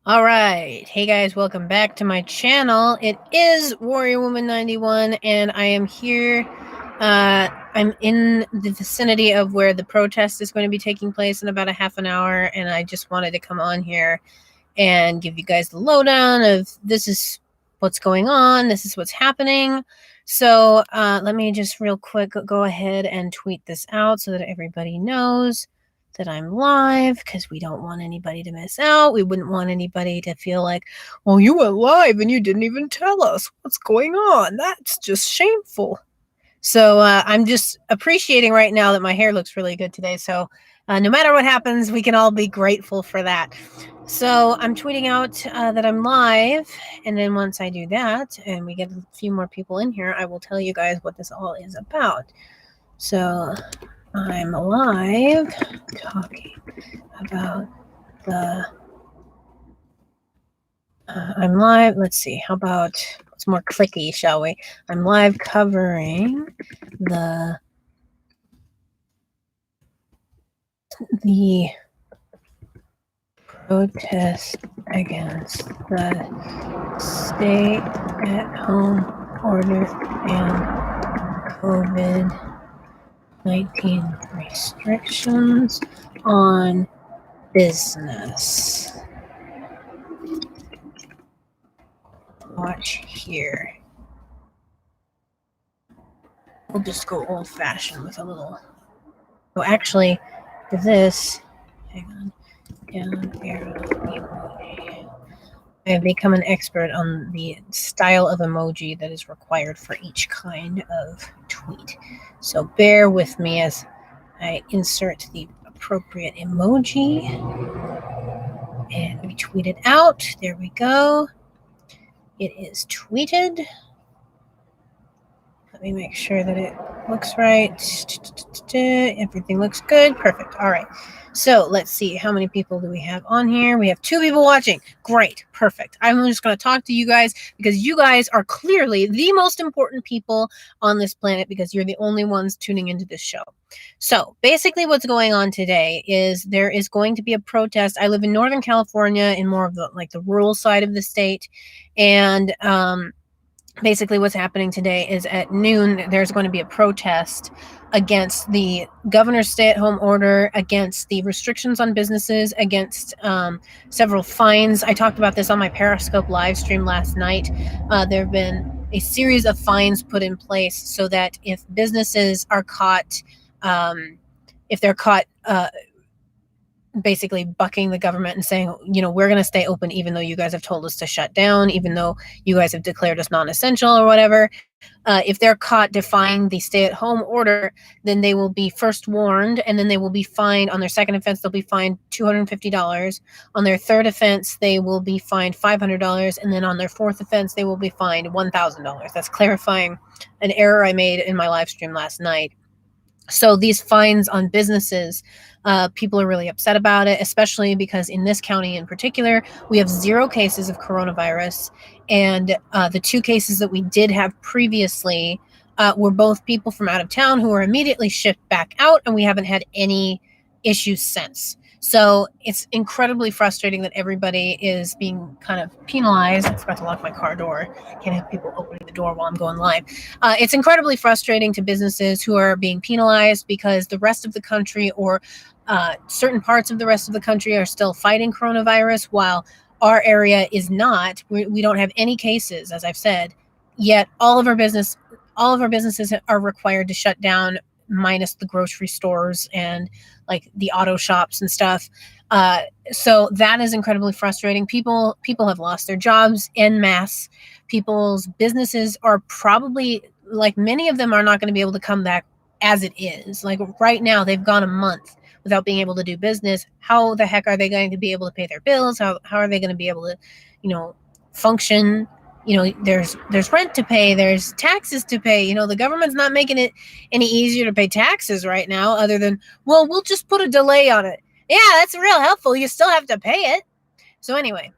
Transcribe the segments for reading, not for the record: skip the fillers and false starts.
All right. Hey guys, welcome back to my channel. It is Warrior Woman 91 and I am here. I'm in the vicinity of where the protest is going to be taking place in about a half an hour, and I just wanted to come on here and give you guys the lowdown of this is what's going on, this is what's happening. So let me just real quick go ahead and tweet this out so that everybody knows that I'm live, because we don't want anybody to miss out. We wouldn't want anybody to feel like, well, you went live and you didn't even tell us what's going on. That's just shameful. So I'm just appreciating right now that my hair looks really good today. So no matter what happens, we can all be grateful for that. So I'm tweeting out that I'm live. And then once I do that and we get a few more people in here, I will tell you guys what this all is about. So I'm live talking about the... I'm live. Let's see. How about it's more clicky, shall we? I'm live covering the protest against the stay-at-home order and COVID-19 restrictions on business. Watch here. We'll just go old-fashioned with a little... Well, actually, for this, hang on. Down arrow emoji. I have become an expert on the style of emoji that is required for each kind of tweet. So bear with me as I insert the appropriate emoji and we tweet it out. There we go. It is tweeted. Let me make sure that it looks right. Everything looks good. Perfect. All right. So let's see. How many people do we have on here? We have 2 people watching. Great. Perfect. I'm just going to talk to you guys because you guys are clearly the most important people on this planet because you're the only ones tuning into this show. So basically what's going on today is there is going to be a protest. I live in Northern California, in more of the rural side of the state. And, basically what's happening today is at noon, there's going to be a protest against the governor's stay-at-home order, against the restrictions on businesses, against several fines. I talked about this on my Periscope live stream last night. There have been a series of fines put in place so that if businesses are caught, if they're caught basically bucking the government and saying, we're going to stay open even though you guys have told us to shut down, even though you guys have declared us non-essential or whatever. If they're caught defying the stay-at-home order, then they will be first warned, and then they will be fined. On their second offense, they'll be fined $250. On their third offense, they will be fined $500. And then on their fourth offense, they will be fined $1,000. That's clarifying an error I made in my live stream last night. So these fines on businesses, people are really upset about it, especially because in this county in particular, we have 0 cases of coronavirus. And the 2 cases that we did have previously were both people from out of town who were immediately shipped back out, and we haven't had any issues since. So it's incredibly frustrating that everybody is being kind of penalized. I forgot to lock my car door. Can't have people opening the door while I'm going live. It's incredibly frustrating to businesses who are being penalized because the rest of the country, or certain parts of the rest of the country, are still fighting coronavirus, while our area is not. We don't have any cases, as I've said, yet all of our businesses are required to shut down, minus the grocery stores and like the auto shops and stuff. So that is incredibly frustrating. People have lost their jobs en masse. People's businesses are probably, like, many of them are not going to be able to come back as it is. Like right now, they've gone a month without being able to do business. How the heck are they going to be able to pay their bills? How are they going to be able to, function? There's rent to pay, there's taxes to pay. The government's not making it any easier to pay taxes right now, other than, well, we'll just put a delay on it. Yeah, that's real helpful. You still have to pay it. So anyway,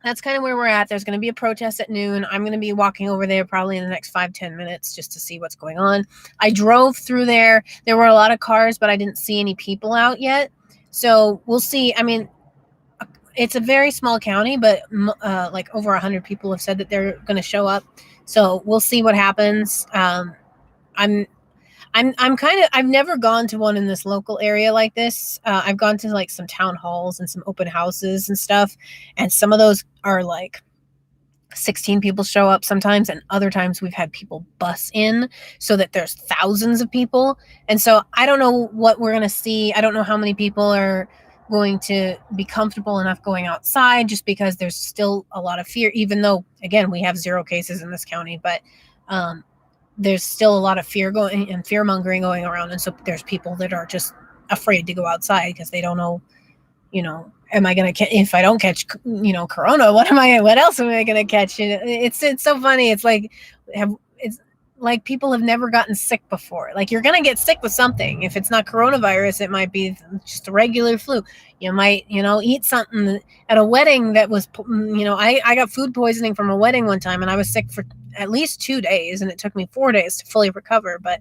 that's kind of where we're at. There's going to be a protest at noon. I'm going to be walking over there probably in the next 5-10 minutes just to see what's going on. I drove through there. There were a lot of cars, but I didn't see any people out yet. So we'll see. I mean, it's a very small county, but like over 100 people have said that they're going to show up. So we'll see what happens. I'm kind of, I've never gone to one in this local area like this. I've gone to like some town halls and some open houses and stuff. And some of those are like 16 people show up sometimes, and other times we've had people bus in so that there's thousands of people. And so I don't know what we're going to see. I don't know how many people are going to be comfortable enough going outside, just because there's still a lot of fear, even though, again, we have 0 cases in this county, but there's still a lot of fear going and fear mongering going around. And so there's people that are just afraid to go outside because they don't know, am I going to if I don't catch, corona, what else am I going to catch? It's so funny. It's like, people have never gotten sick before. Like, you're going to get sick with something. If it's not coronavirus, it might be just a regular flu. You might, eat something at a wedding that was, I got food poisoning from a wedding one time, and I was sick for at least 2 days, and it took me 4 days to fully recover. But,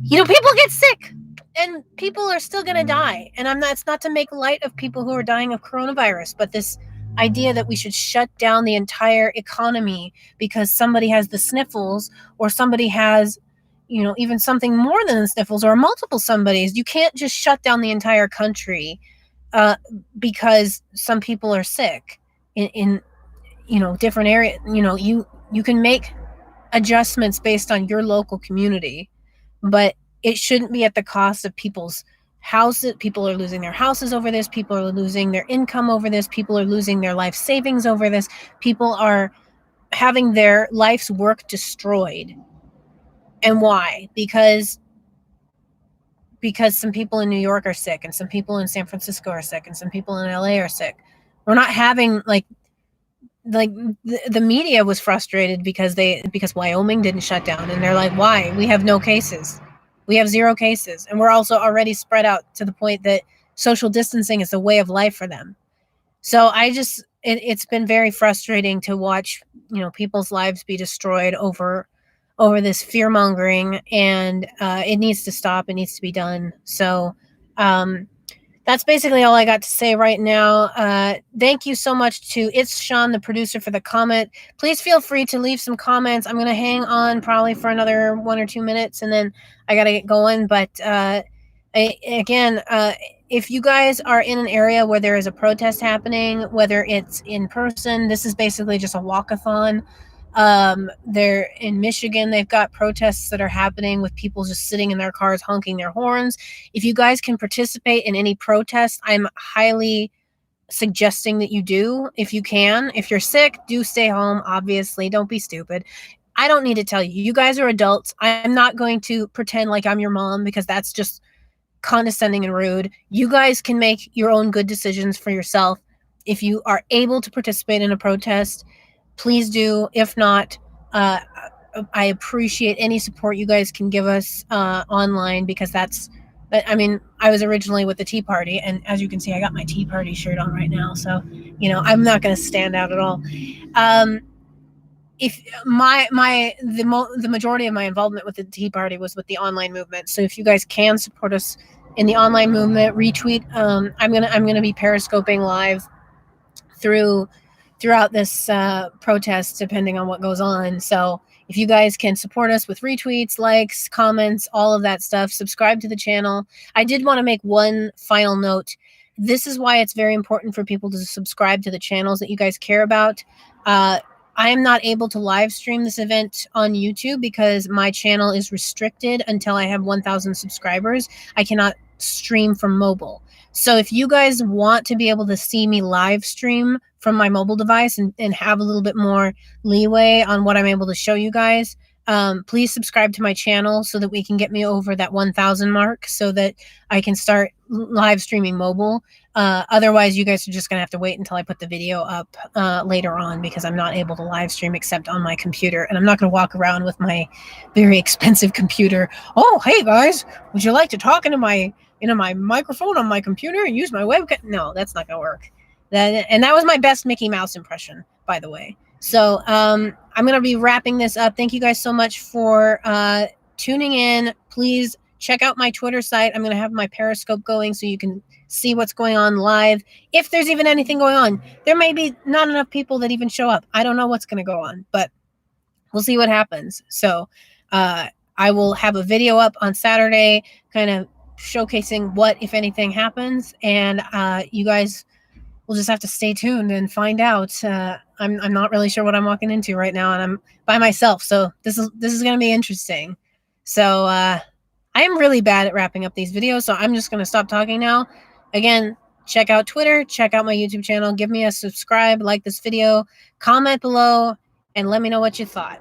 people get sick. And people are still going to die. And it's not to make light of people who are dying of coronavirus, but this idea that we should shut down the entire economy because somebody has the sniffles, or somebody has, even something more than the sniffles, or multiple somebodies. You can't just shut down the entire country because some people are sick in different areas. You can make adjustments based on your local community, but it shouldn't be at the cost of people's houses. People are losing their houses over this. People are losing their income over this. People are losing their life savings over this. People are having their life's work destroyed. And why? Because some people in New York are sick, and some people in San Francisco are sick, and some people in LA are sick. We're not having like the media was frustrated because Wyoming didn't shut down, and they're like, why? We have no cases. We have 0 cases, and we're also already spread out to the point that social distancing is a way of life for them. So it's been very frustrating to watch, people's lives be destroyed over this fear mongering, and it needs to stop. It needs to be done. So that's basically all I got to say right now. Thank you so much to It's Sean, the producer, for the comment. Please feel free to leave some comments. I'm going to hang on probably for another 1 or 2 minutes, and then I got to get going. But if you guys are in an area where there is a protest happening, whether it's in person, this is basically just a walkathon. They're in Michigan. They've got protests that are happening with people just sitting in their cars, honking their horns. If you guys can participate in any protest, I'm highly suggesting that you do. If you can, if you're sick, do stay home. Obviously, don't be stupid. I don't need to tell you. You guys are adults. I'm not going to pretend like I'm your mom, because that's just condescending and rude. You guys can make your own good decisions for yourself. If you are able to participate in a protest, please do. If not, I appreciate any support you guys can give us online, because I was originally with the Tea Party, and as you can see, I got my Tea Party shirt on right now. So, I'm not going to stand out at all. If the majority of my involvement with the Tea Party was with the online movement. So if you guys can support us in the online movement, retweet. I'm gonna be periscoping live throughout this protest, depending on what goes on. So if you guys can support us with retweets, likes, comments, all of that stuff, subscribe to the channel. I did want to make one final note. This is why it's very important for people to subscribe to the channels that you guys care about. I am not able to live stream this event on YouTube because my channel is restricted until I have 1,000 subscribers. I cannot stream from mobile. So if you guys want to be able to see me live stream from my mobile device and have a little bit more leeway on what I'm able to show you guys, please subscribe to my channel so that we can get me over that 1,000 mark, so that I can start live streaming mobile. Otherwise, you guys are just going to have to wait until I put the video up later on, because I'm not able to live stream except on my computer. And I'm not going to walk around with my very expensive computer. Oh, hey guys, would you like to talk into my microphone on my computer and use my webcam? No, that's not going to work. That was my best Mickey Mouse impression, by the way. So I'm going to be wrapping this up. Thank you guys so much for tuning in. Please check out my Twitter site. I'm going to have my Periscope going so you can see what's going on live. If there's even anything going on, there may be not enough people that even show up. I don't know what's going to go on, but we'll see what happens. So I will have a video up on Saturday kind of showcasing what, if anything, happens. And you guys will just have to stay tuned and find out. I'm not really sure what I'm walking into right now, and I'm by myself. So this is going to be interesting. So I am really bad at wrapping up these videos, so I'm just going to stop talking now. Again, check out Twitter, check out my YouTube channel, give me a subscribe, like this video, comment below, and let me know what you thought.